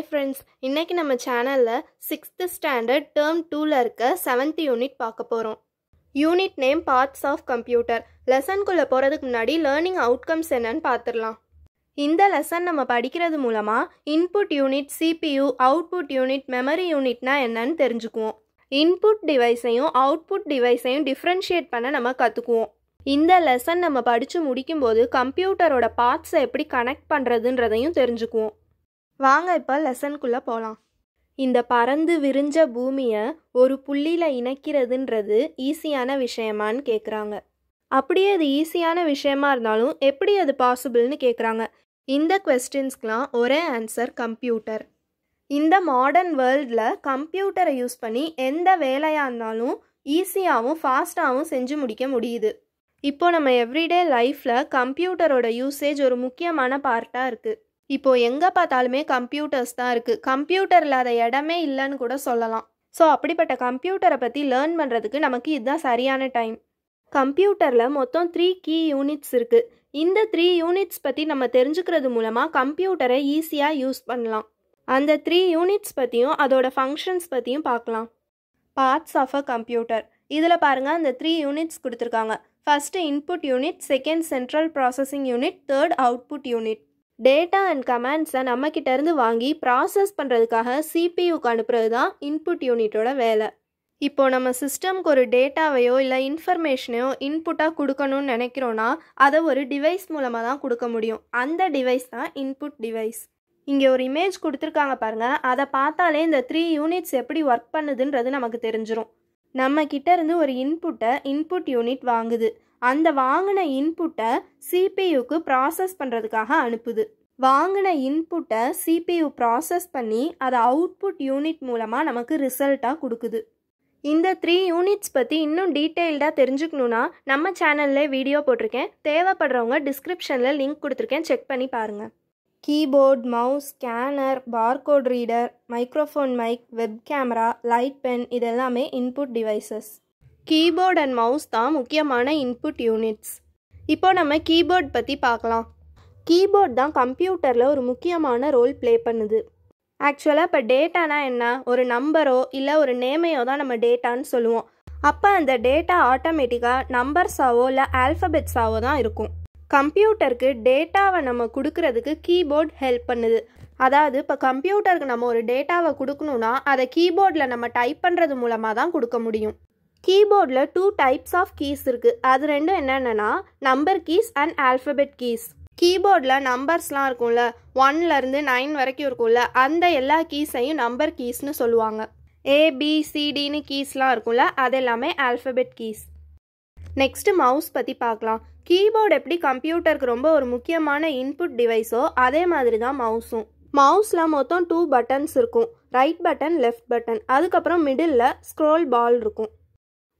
Friends, இன்னைக்கு நம்ம சேனலில் 6th ஸ்டாண்டர்ட் டேர்ம் 2ல் இருக்க 7th யூனிட் பார்க்க போகிறோம். Unit name parts of computer. லெசனுக்குள்ளே போகிறதுக்கு முன்னாடி லேர்னிங் அவுட்கம்ஸ் என்னன்னு பார்த்துடலாம். இந்த லெசன் நம்ம படிக்கிறது மூலமாக input unit CPU, output unit memory யூனிட்னா என்னன்னு தெரிஞ்சுக்குவோம். இன்புட் டிவைஸையும் அவுட்புட் டிவைஸையும் டிஃப்ரென்ஷியேட் பண்ண நம்ம கற்றுக்குவோம். இந்த லெசன் நம்ம படித்து முடிக்கும்போது கம்ப்யூட்டரோட பார்ட்ஸை எப்படி கனெக்ட் பண்ணுறதுன்றதையும் தெரிஞ்சுக்குவோம். வாங்க இப்போ லெசனுக்குள்ளே போகலாம். இந்த பறந்து விரிஞ்ச பூமியை ஒரு புள்ளியில் இணைக்கிறதுன்றது ஈஸியான விஷயமான்னு கேட்குறாங்க. அப்படியே அது ஈஸியான விஷயமா இருந்தாலும் எப்படி அது பாசிபிள்னு கேட்குறாங்க. இந்த கொஸ்டின்ஸ்க்கெலாம் ஒரே ஆன்சர் கம்ப்யூட்டர். இந்த மாடர்ன் வேர்ல்டில் கம்ப்யூட்டரை யூஸ் பண்ணி எந்த வேலையாக இருந்தாலும் ஈஸியாகவும் ஃபாஸ்ட்டாகவும் செஞ்சு முடிக்க முடியுது. இப்போ நம்ம எவ்ரிடே லைஃப்பில் கம்ப்யூட்டரோட யூசேஜ் ஒரு முக்கியமான பார்ட்டாக இருக்குது. இப்போது எங்கே பார்த்தாலுமே கம்ப்யூட்டர்ஸ் தான் இருக்குது. கம்ப்யூட்டர் இல்லாத இடமே இல்லைன்னு கூட சொல்லலாம். ஸோ அப்படிப்பட்ட கம்ப்யூட்டரை பற்றி லேர்ன் பண்ணுறதுக்கு நமக்கு இதுதான் சரியான டைம். கம்ப்யூட்டரில் மொத்தம் 3 கீ யூனிட்ஸ் இருக்குது. இந்த 3 யூனிட்ஸ் பற்றி நம்ம தெரிஞ்சுக்கிறது மூலமாக கம்ப்யூட்டரை ஈஸியாக யூஸ் பண்ணலாம். அந்த 3 யூனிட்ஸ் பற்றியும் அதோட ஃபங்க்ஷன்ஸ் பற்றியும் பார்க்கலாம். Parts of a computer. இதில் பாருங்கள், அந்த 3 யூனிட்ஸ் கொடுத்துருக்காங்க. First input unit, second central processing unit, third output unit. Data and கமாண்ட்ஸை நம்மக்கிட்டேருந்து வாங்கி ப்ராசஸ் பண்ணுறதுக்காக CPUக்கு அனுப்புறது தான் இன்புட் யூனிட்டோட வேலை. இப்போது நம்ம சிஸ்டம்க்கு ஒரு டேட்டாவையோ இல்லை இன்ஃபர்மேஷனையோ இன்புட்டாக கொடுக்கணும்னு நினைக்கிறோன்னா அதை ஒரு டிவைஸ் மூலமாக தான் கொடுக்க முடியும். அந்த டிவைஸ் தான் இன்புட் டிவைஸ். இங்கே ஒரு இமேஜ் கொடுத்துருக்காங்க பாருங்கள். அதை பார்த்தாலே இந்த 3 யூனிட்ஸ் எப்படி ஒர்க் பண்ணுதுன்றது நமக்கு தெரிஞ்சிடும். நம்ம கிட்டேருந்து ஒரு இன்புட் யூனிட் வாங்குது. அந்த வாங்கின இன்புட்டை CPUக்கு ப்ராசஸ் பண்ணுறதுக்காக அனுப்புது. வாங்கின இன்புட்டை CPU ப்ராசஸ் பண்ணி அதை அவுட்புட் யூனிட் மூலமாக நமக்கு ரிசல்ட்டாக கொடுக்குது. இந்த 3 யூனிட்ஸ் பற்றி இன்னும் டீட்டெயில்டாக தெரிஞ்சுக்கணுன்னா நம்ம சேனலில் வீடியோ போட்டிருக்கேன். தேவைப்படுறவங்க டிஸ்கிரிப்ஷனில் லிங்க் கொடுத்துருக்கேன், செக் பண்ணி பாருங்கள். Keyboard, mouse, scanner, barcode reader, microphone mic, web camera, light pen இதெல்லாமே input devices. Keyboard and mouse தான் முக்கியமான இன்புட் யூனிட்ஸ். இப்போ நம்ம கீபோர்ட் பற்றி பார்க்கலாம். கீபோர்ட் தான் கம்ப்யூட்டரில் ஒரு முக்கியமான ரோல் ப்ளே பண்ணுது. ஆக்சுவலாக இப்போ டேட்டானா என்ன? ஒரு நம்பரோ இல்லை ஒரு நேமையோ தான் நம்ம டேட்டான்னு சொல்லுவோம். அப்போ அந்த டேட்டா ஆட்டோமேட்டிக்காக நம்பர்ஸாவோ இல்லை ஆல்ஃபபெட்ஸாவோ தான் இருக்கும். கம்ப்யூட்டருக்கு டேட்டாவை நம்ம கொடுக்கறதுக்கு கீபோர்ட் ஹெல்ப் பண்ணுது. அதாவது இப்போ கம்ப்யூட்டருக்கு நம்ம ஒரு டேட்டாவை கொடுக்கணுன்னா அதை கீபோர்டில் நம்ம டைப் பண்ணுறது மூலமாக தான் கொடுக்க முடியும். கீபோர்டில் 2 டைப்ஸ் ஆஃப் கீஸ் இருக்குது. அது ரெண்டும் என்னென்னா number keys and alphabet keys. கீபோர்டில் நம்பர்ஸ்லாம் இருக்கும்ல, 1லேருந்து 9 வரைக்கும் இருக்கும்ல, அந்த எல்லா கீஸையும் நம்பர் கீஸ்னு சொல்லுவாங்க. ABCDன்னு கீஸ்லாம் இருக்கும்ல, அது எல்லாமே ஆல்ஃபபெட் கீஸ். நெக்ஸ்ட்டு மவுஸ் பற்றி பார்க்கலாம். கீபோர்டு எப்படி கம்ப்யூட்டருக்கு ரொம்ப ஒரு முக்கியமான இன்புட் டிவைஸோ அதே மாதிரி தான் மவுஸும். மவுஸில் மொத்தம் 2 பட்டன்ஸ் இருக்கும். Right button, left button. அதுக்கப்புறம் மிடில் ஸ்க்ரோல் பால் இருக்கும்.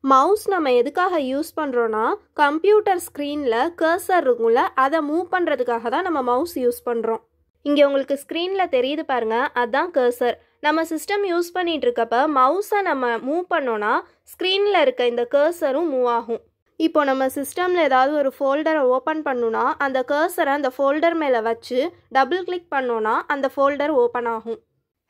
மவுஸ் நம்ம எதுக்காக யூஸ் பண்ணுறோன்னா கம்ப்யூட்டர் ஸ்க்ரீனில் கர்சர் இருக்கும்ல, அதை மூவ் பண்ணுறதுக்காக தான் நம்ம மவுஸ் யூஸ் பண்ணுறோம். இங்கே உங்களுக்கு ஸ்க்ரீனில் தெரியுது பாருங்கள், அதுதான் கர்சர். நம்ம சிஸ்டம் யூஸ் பண்ணிகிட்டு இருக்கப்போ மவுஸை நம்ம மூவ் பண்ணோன்னா ஸ்க்ரீனில் இருக்க இந்த கர்சரும் மூவ் ஆகும். இப்போ நம்ம சிஸ்டமில் ஏதாவது ஒரு ஃபோல்டரை ஓப்பன் பண்ணோன்னா அந்த கர்சரை அந்த ஃபோல்டர் மேலே வச்சு டபுள் கிளிக் பண்ணோன்னா அந்த ஃபோல்டர் ஓப்பன் ஆகும்.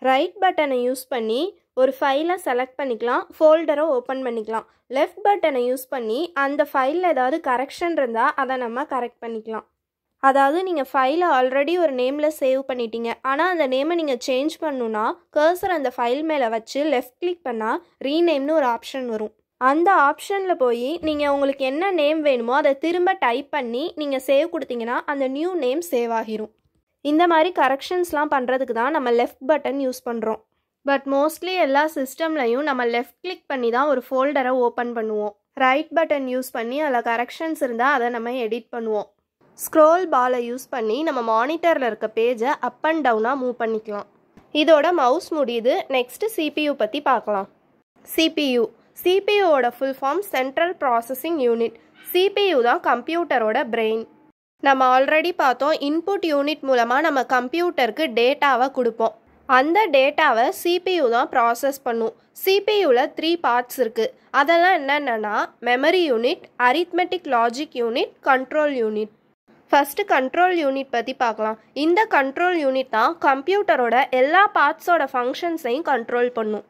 ரைட் பட்டனை யூஸ் பண்ணி ஒரு ஃபைலை செலக்ட் பண்ணிக்கலாம், ஃபோல்டரை ஓப்பன் பண்ணிக்கலாம். லெஃப்ட் பட்டனை யூஸ் பண்ணி அந்த ஃபைலில் ஏதாவது கரெக்ஷன் இருந்தால் அதை நம்ம கரெக்ட் பண்ணிக்கலாம். அதாவது நீங்கள் ஃபைலை ஆல்ரெடி ஒரு நேமில் சேவ் பண்ணிட்டீங்க, ஆனால் அந்த நேமை நீங்கள் சேஞ்ச் பண்ணணுன்னா கர்சர் அந்த ஃபைல் மேலே வச்சு லெஃப்ட் கிளிக் பண்ணால் ரீநேம்னு ஒரு ஆப்ஷன் வரும். அந்த ஆப்ஷனில் போய் நீங்கள் உங்களுக்கு என்ன நேம் வேணுமோ அதை திரும்ப டைப் பண்ணி நீங்கள் சேவ் கொடுத்தீங்கன்னா அந்த நியூ நேம் சேவ் ஆகிரும். இந்த மாதிரி கரெக்ஷன்ஸ்லாம் பண்ணுறதுக்கு தான் நம்ம லெஃப்ட் பட்டன் யூஸ் பண்ணுறோம். பட் மோஸ்ட்லி எல்லா சிஸ்டம்லையும் நம்ம லெஃப்ட் கிளிக் பண்ணி தான் ஒரு ஃபோல்டரை ஓப்பன் பண்ணுவோம். ரைட் பட்டன் யூஸ் பண்ணி அதில் கரெக்ஷன்ஸ் இருந்தால் அதை நம்ம எடிட் பண்ணுவோம். ஸ்க்ரோல் பாலை யூஸ் பண்ணி நம்ம மானிட்டரில் இருக்க பேஜை அப் அண்ட் டவுனாக மூவ் பண்ணிக்கலாம். இதோட மவுஸ் முடியுது. நெக்ஸ்ட்டு CPU பற்றி பார்க்கலாம். CPUவோட full form central processing unit. CPU தான் கம்ப்யூட்டரோட பிரெயின். நம்ம ஆல்ரெடி பார்த்தோம், இன்புட் யூனிட் மூலமாக நம்ம கம்ப்யூட்டருக்கு டேட்டாவை கொடுப்போம். அந்த டேட்டாவை CPU தான் ப்ராசஸ் பண்ணும். CPUவில் 3 பார்ட்ஸ் இருக்குது. அதெல்லாம் என்னென்னா memory unit, arithmetic logic unit, control unit. First control unit பற்றி பார்க்கலாம். இந்த கண்ட்ரோல் யூனிட் தான் கம்ப்யூட்டரோட எல்லா பார்ட்ஸோட ஃபங்க்ஷன்ஸையும் கண்ட்ரோல் பண்ணும்.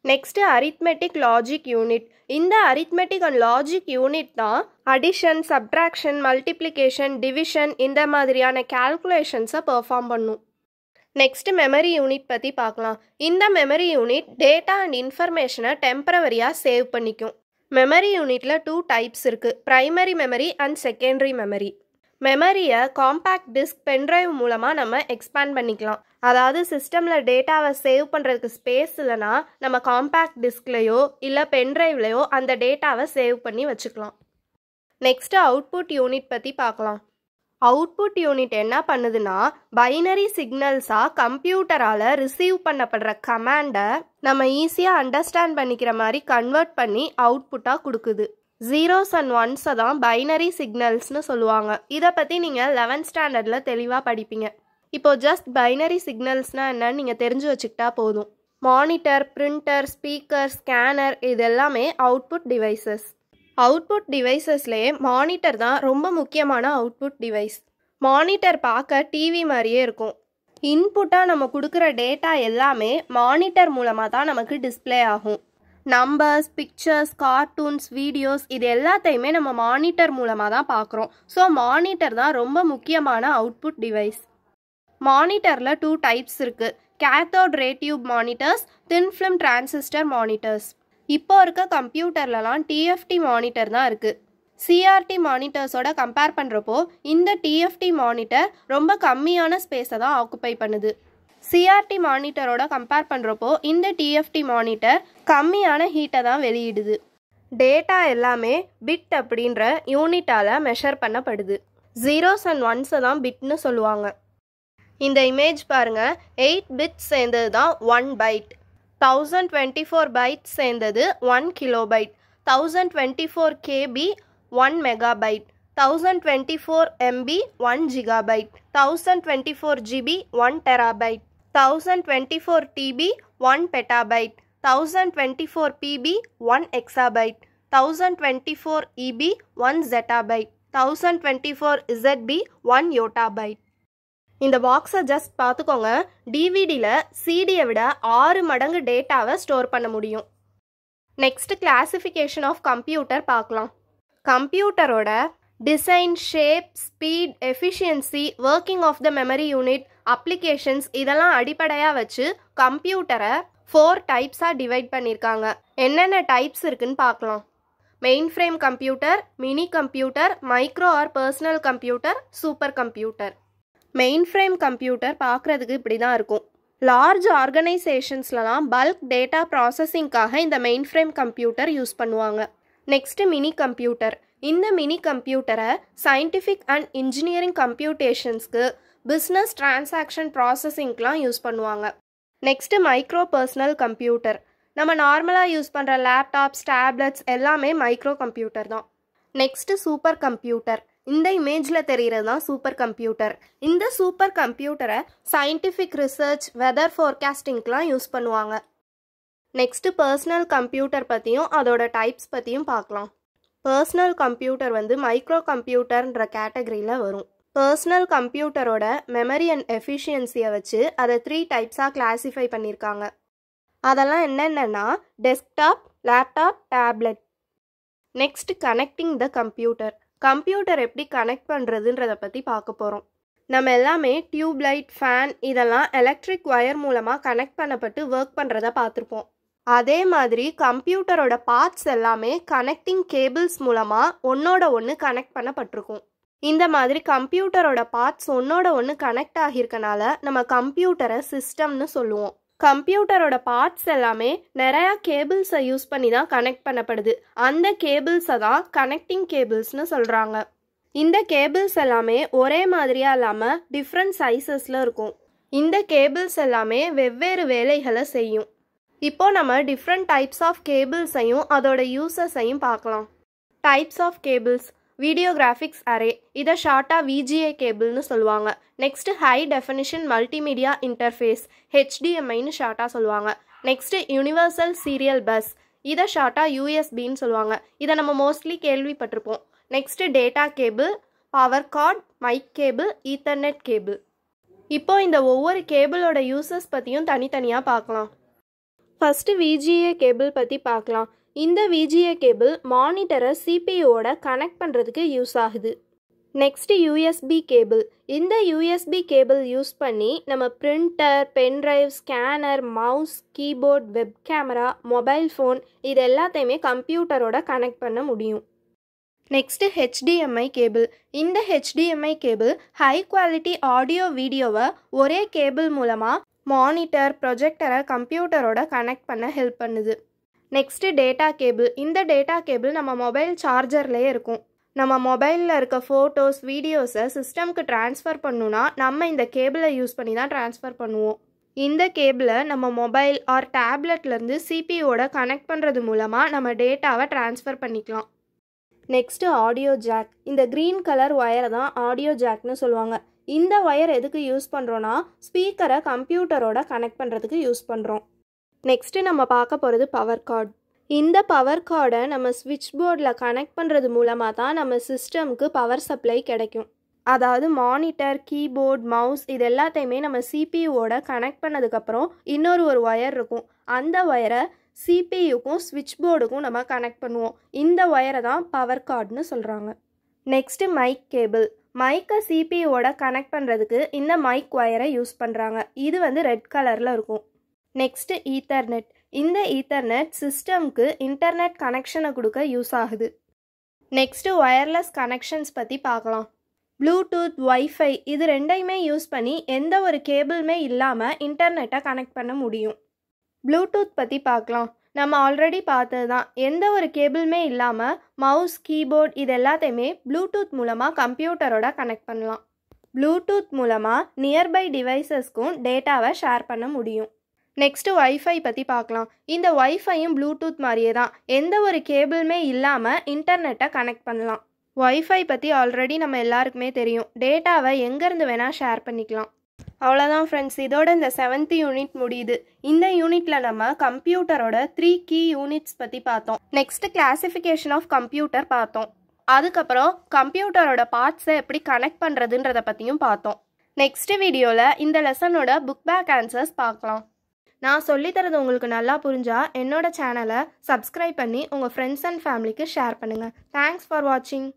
Next arithmetic logic unit. இந்த அரித்மெட்டிக் அண்ட் லாஜிக் யூனிட் தான் அடிஷன், சப்ட்ராக்ஷன், மல்டிப்ளிகேஷன், டிவிஷன் இந்த மாதிரியான கால்குலேஷன்ஸை பெர்ஃபார்ம் பண்ணும். நெக்ஸ்ட்டு மெமரி யூனிட் பற்றி பார்க்கலாம். இந்த மெமரி யூனிட் டேட்டா அண்ட் இன்ஃபர்மேஷனை டெம்பரவரியாக சேவ் பண்ணிக்கும். மெமரி யூனிட்டில் 2 டைப்ஸ் இருக்குது, primary memory and secondary memory. மெமரியை காம்பேக்ட் டிஸ்க் பென்ட்ரைவ் மூலமாக நம்ம எக்ஸ்பேண்ட் பண்ணிக்கலாம். அதாவது சிஸ்டமில் டேட்டாவை சேவ் பண்ணுறதுக்கு ஸ்பேஸ் இல்லைனா நம்ம காம்பேக்ட் டிஸ்க்லையோ இல்லை பென்ட்ரைவ்லையோ அந்த டேட்டாவை சேவ் பண்ணி வச்சுக்கலாம். நெக்ஸ்ட்டு அவுட்புட் யூனிட் பற்றி பார்க்கலாம். அவுட்புட் யூனிட் என்ன பண்ணுதுன்னா பைனரி சிக்னல்ஸாக கம்ப்யூட்டரால் ரிசீவ் பண்ணப்படுற கமாண்டை நம்ம ஈஸியாக அண்டர்ஸ்டாண்ட் பண்ணிக்கிற மாதிரி கன்வெர்ட் பண்ணி அவுட்புட்டாக கொடுக்குது. 0s and 1s தான் பைனரி சிக்னல்ஸ்னு சொல்லுவாங்க. இதை பற்றி நீங்கள் 11th ஸ்டாண்டர்டில் தெளிவாக படிப்பீங்க. இப்போது ஜஸ்ட் பைனரி சிக்னல்ஸ்னால் என்னன்னு நீங்கள் தெரிஞ்சு வச்சுக்கிட்டா போதும். மானிட்டர், பிரிண்டர், ஸ்பீக்கர், ஸ்கேனர் இது எல்லாமே அவுட்புட் டிவைசஸ். அவுட்புட் டிவைசஸ்லேயே மானிட்டர் தான் ரொம்ப முக்கியமான அவுட்புட் டிவைஸ். மானிட்டர் பார்க்க டிவி மாதிரியே இருக்கும். இன்புட்டாக நம்ம கொடுக்குற டேட்டா எல்லாமே மானிட்டர் மூலமாக தான் நமக்கு டிஸ்பிளே ஆகும். நம்பர்ஸ், பிக்சர்ஸ், கார்ட்டூன்ஸ், வீடியோஸ் இது எல்லாத்தையுமே நம்ம மானிட்டர் மூலமாக தான் பார்க்குறோம். ஸோ மானிட்டர் தான் ரொம்ப முக்கியமான அவுட்புட் டிவைஸ். மானிட்டரில் 2 டைப்ஸ் இருக்குது, cathode ray tube monitors, thin film transistor monitors. இப்போ இருக்க கம்ப்யூட்டர்லலாம் டிஎஃப்டி மானிட்டர் தான் இருக்குது. சிஆர்டி மானிட்டர்ஸோட கம்பேர் பண்ணுறப்போ இந்த டிஎஃப்டி மானிட்டர் ரொம்ப கம்மியான ஸ்பேஸை தான் ஆக்குப்பை பண்ணுது. சிஆர்டி மானிட்டரோட கம்பேர் பண்ணுறப்போ இந்த டிஎஃப்டி மானிட்டர் கம்மியான ஹீட்டை தான் வெளியிடுது. டேட்டா எல்லாமே பிட் அப்படின்ற யூனிட்டால் மெஷர் பண்ணப்படுது. 0s and 1s தான் பிட்னு சொல்லுவாங்க. இந்த இமேஜ் பாருங்கள், 8 பிட்ஸ் சேர்ந்தது தான் 1 பைட். 1024 பைட்ஸ் சேர்ந்தது 1 kilobyte. 1024 KB 1 megabyte. 1024 MB 1 gigabyte. 1024 GB 1 terabyte. 1024 TB 1 petabyte. 1024 PB 1 exabyte. 1024 EB 1 zettabyte. 1024 ZB 1 யோட்டாபைட். இந்த பாக்ஸை ஜஸ்ட் பார்த்துக்கோங்க. டிவிடியில் சிடியை விட 6 மடங்கு டேட்டாவை ஸ்டோர் பண்ண முடியும். நெக்ஸ்ட் கிளாசிஃபிகேஷன் ஆஃப் கம்ப்யூட்டர் பார்க்கலாம். கம்ப்யூட்டரோட design, shape, speed, efficiency, working of the memory unit, applications இதெல்லாம் அடிப்படையாக வச்சு கம்ப்யூட்டரை 4 டைப்ஸாக டிவைட் பண்ணியிருக்காங்க. என்னென்ன டைப்ஸ் இருக்குன்னு பார்க்கலாம். Mainframe computer, mini computer, micro or personal computer, super computer. Mainframe computer பார்க்குறதுக்கு இப்படி தான் இருக்கும். லார்ஜ் ஆர்கனைசேஷன்ஸ்லாம் பல்க் டேட்டா ப்ராசஸிங்காக இந்த மெயின் ஃப்ரேம் கம்ப்யூட்டர் யூஸ் பண்ணுவாங்க. Next mini computer. இந்த மினி கம்ப்யூட்டரை சயின்டிஃபிக் அண்ட் இன்ஜினியரிங் கம்ப்யூட்டேஷன்ஸ்க்கு, பிஸ்னஸ் டிரான்சாக்ஷன் ப்ராசஸிங்க்கெலாம் யூஸ் பண்ணுவாங்க. Next micro personal computer. நம்ம நார்மலாக யூஸ் பண்ணுற லேப்டாப்ஸ், டேப்லெட்ஸ் எல்லாமே மைக்ரோ கம்ப்யூட்டர் தான். Next super computer. இந்த இமேஜில் தெரிகிறது தான் சூப்பர் கம்ப்யூட்டர். இந்த சூப்பர் கம்ப்யூட்டரை சயின்டிஃபிக் ரிசர்ச், வெதர் ஃபோர்காஸ்டிங்க்கெலாம் யூஸ் பண்ணுவாங்க. நெக்ஸ்ட்டு பர்சனல் கம்ப்யூட்டர் பற்றியும் அதோட டைப்ஸ் பற்றியும் பார்க்கலாம். பர்சனல் கம்ப்யூட்டர் மைக்ரோ கம்ப்யூட்டர்ன்ற கேட்டகரியில் வரும். பர்சனல் கம்ப்யூட்டரோட மெமரி அண்ட் எஃபிஷியன்சியை வச்சு அதை 3 டைப்ஸாக கிளாஸிஃபை பண்ணியிருக்காங்க. அதெல்லாம் என்னென்னா desktop, laptop, tablet. Next connecting the computer. Computer எப்படி கனெக்ட் பண்ணுறதுன்றதை பற்றி பார்க்க போகிறோம். நம்ம எல்லாமே டியூப்லைட், ஃபேன் இதெல்லாம் எலக்ட்ரிக் ஒயர் மூலமாக கனெக்ட் பண்ணப்பட்டு ஒர்க் பண்ணுறத பார்த்துருப்போம். அதே மாதிரி கம்ப்யூட்டரோட பார்ட்ஸ் எல்லாமே கனெக்டிங் கேபிள்ஸ் மூலமாக ஒன்றோட ஒன்று கனெக்ட் பண்ணப்பட்டிருக்கும். இந்த மாதிரி கம்ப்யூட்டரோட பார்ட்ஸ் ஒன்றோட ஒன்று கனெக்ட் ஆகியிருக்கனால நம்ம கம்ப்யூட்டரை சிஸ்டம்னு சொல்லுவோம். கம்ப்யூட்டரோட பார்ட்ஸ் எல்லாமே நிறையா கேபிள்ஸை யூஸ் பண்ணி தான் கனெக்ட் பண்ணப்படுது. அந்த கேபிள்ஸை தான் கனெக்டிங் கேபிள்ஸ்னு சொல்கிறாங்க. இந்த கேபிள்ஸ் எல்லாமே ஒரே மாதிரியாக இல்லாமல் டிஃப்ரெண்ட் சைஸஸில் இருக்கும். இந்த கேபிள்ஸ் எல்லாமே வெவ்வேறு வேலைகளை செய்யும். இப்போது நம்ம டிஃப்ரெண்ட் டைப்ஸ் ஆஃப் கேபிள்ஸையும் அதோட யூசஸையும் பார்க்கலாம். Types of cables. Video graphics array, இதை ஷார்ட்டாக விஜிஏ கேபிள்னு சொல்லுவாங்க. Next high definition multimedia interface, ஹெச்டிஎம்ஐன்னு ஷார்ட்டாக சொல்லுவாங்க. நெக்ஸ்ட்டு யூனிவர்சல் சீரியல் பஸ், இதை ஷார்ட்டாக யூஎஸ்பின்னு சொல்லுவாங்க. இதை நம்ம மோஸ்ட்லி கேள்விப்பட்டிருப்போம். Next data cable, power cord, mic cable, ethernet cable. இப்போ இந்த ஒவ்வொரு கேபிளோட யூசஸ் பற்றியும் தனித்தனியாக பார்க்கலாம். ஃபஸ்ட்டு VGA கேபிள் பற்றி பார்க்கலாம். இந்த VGA கேபிள் மானிட்டரை CPUவோட கனெக்ட் பண்ணுறதுக்கு யூஸ் ஆகுது. Next USB cable. இந்த USB கேபிள் யூஸ் பண்ணி நம்ம printer, pendrive, scanner, mouse, keyboard, web camera, mobile phone இது எல்லாத்தையுமே கம்ப்யூட்டரோட கனெக்ட் பண்ண முடியும். Next HDMI cable. இந்த HDMI cable high quality audio வீடியோவை ஒரே கேபிள் மூலமாக மானிட்டர், ப்ரொஜெக்டரை கம்ப்யூட்டரோட கனெக்ட் பண்ண ஹெல்ப் பண்ணுது. Next data cable. இந்த டேட்டா கேபிள் நம்ம மொபைல் சார்ஜர்லேயே இருக்கும். நம்ம மொபைலில் இருக்க ஃபோட்டோஸ், வீடியோஸை சிஸ்டம்க்கு ட்ரான்ஸ்ஃபர் பண்ணணுன்னா நம்ம இந்த கேபிளை யூஸ் பண்ணி தான் ட்ரான்ஸ்ஃபர் பண்ணுவோம். இந்த கேபிளை நம்ம மொபைல் ஆர் டேப்லெட்லேருந்து CPUவோட கனெக்ட் பண்ணுறது மூலமாக நம்ம டேட்டாவை ட்ரான்ஸ்ஃபர் பண்ணிக்கலாம். Next audio jack. இந்த க்ரீன் கலர் ஒயரை தான் ஆடியோ ஜாக்னு சொல்லுவாங்க. இந்த ஒயர் எதுக்கு யூஸ் பண்ணுறோன்னா ஸ்பீக்கரை கம்ப்யூட்டரோட கனெக்ட் பண்ணுறதுக்கு யூஸ் பண்ணுறோம். நெக்ஸ்ட்டு நம்ம பார்க்க போகிறது பவர் கார்டு. இந்த பவர் கார்டை நம்ம ஸ்விட்ச் போர்டில் கனெக்ட் பண்ணுறது மூலமாக தான் நம்ம சிஸ்டம்க்கு பவர் சப்ளை கிடைக்கும். அதாவது மானிட்டர், கீபோர்ட், மவுஸ் இது எல்லாத்தையுமே நம்ம CPUவோட கனெக்ட் பண்ணதுக்கப்புறம் இன்னொரு ஒயர் இருக்கும். அந்த ஒயரை CPUக்கும் ஸ்விட்ச் போர்டுக்கும் நம்ம கனெக்ட் பண்ணுவோம். இந்த ஒயரை தான் பவர் கார்டுன்னு சொல்கிறாங்க. Next mic cable. மைக்கை CPUவோட கனெக்ட் பண்ணுறதுக்கு இந்த மைக் ஒயரை யூஸ் பண்ணுறாங்க. இது ரெட் கலரில் இருக்கும். Next ethernet. இந்த ஈத்தர்நெட் சிஸ்டம்க்கு இன்டர்நெட் கனெக்ஷனை கொடுக்க யூஸ் ஆகுது. நெக்ஸ்ட்டு ஒயர்லெஸ் கனெக்ஷன்ஸ் பற்றி பார்க்கலாம். ப்ளூடூத், வைஃபை இது ரெண்டையுமே யூஸ் பண்ணி எந்த ஒரு கேபிளுமே இல்லாமல் இன்டர்நெட்டை கனெக்ட் பண்ண முடியும். ப்ளூடூத் பற்றி பார்க்கலாம். நம்ம ஆல்ரெடி பார்த்தது தான். எந்த ஒரு கேபிளுமே இல்லாமல் மவுஸ், கீபோர்ட் இது எல்லாத்தையுமே ப்ளூடூத் மூலமாக கம்ப்யூட்டரோட கனெக்ட் பண்ணலாம். ப்ளூடூத் மூலமாக நியர்பை டிவைசஸ்க்கும் டேட்டாவை ஷேர் பண்ண முடியும். நெக்ஸ்ட்டு வைஃபை பற்றி பார்க்கலாம். இந்த வைஃபையும் ப்ளூடூத் மாதிரியே தான். எந்த ஒரு கேபிளுமே இல்லாமல் இன்டர்நெட்டை கனெக்ட் பண்ணலாம். வைஃபை பற்றி ஆல்ரெடி நம்ம எல்லாருக்குமே தெரியும். டேட்டாவை எங்கேருந்து வேணால் ஷேர் பண்ணிக்கலாம். அவ்வளோதான் ஃப்ரெண்ட்ஸ், இதோட இந்த 7th யூனிட் முடியுது. இந்த யூனிட்டில் நம்ம கம்ப்யூட்டரோட 3 கீ யூனிட்ஸ் பற்றி பார்த்தோம். நெக்ஸ்ட்டு கிளாசிஃபிகேஷன் ஆஃப் கம்ப்யூட்டர் பார்த்தோம். அதுக்கப்புறம் கம்ப்யூட்டரோட பார்ட்ஸை எப்படி கனெக்ட் பண்ணுறதுன்றதை பற்றியும் பார்த்தோம். நெக்ஸ்ட் வீடியோவில் இந்த லெசனோட புக் பேக் ஆன்சர்ஸ் பார்க்கலாம். நான் சொல்லித்தரது உங்களுக்கு நல்லா புரிஞ்சா என்னோட சேனலை சப்ஸ்கிரைப் பண்ணி உங்கள் ஃப்ரெண்ட்ஸ் அண்ட் ஃபேமிலிக்கு ஷேர் பண்ணுங்கள். தேங்க்ஸ் ஃபார் வாட்சிங்.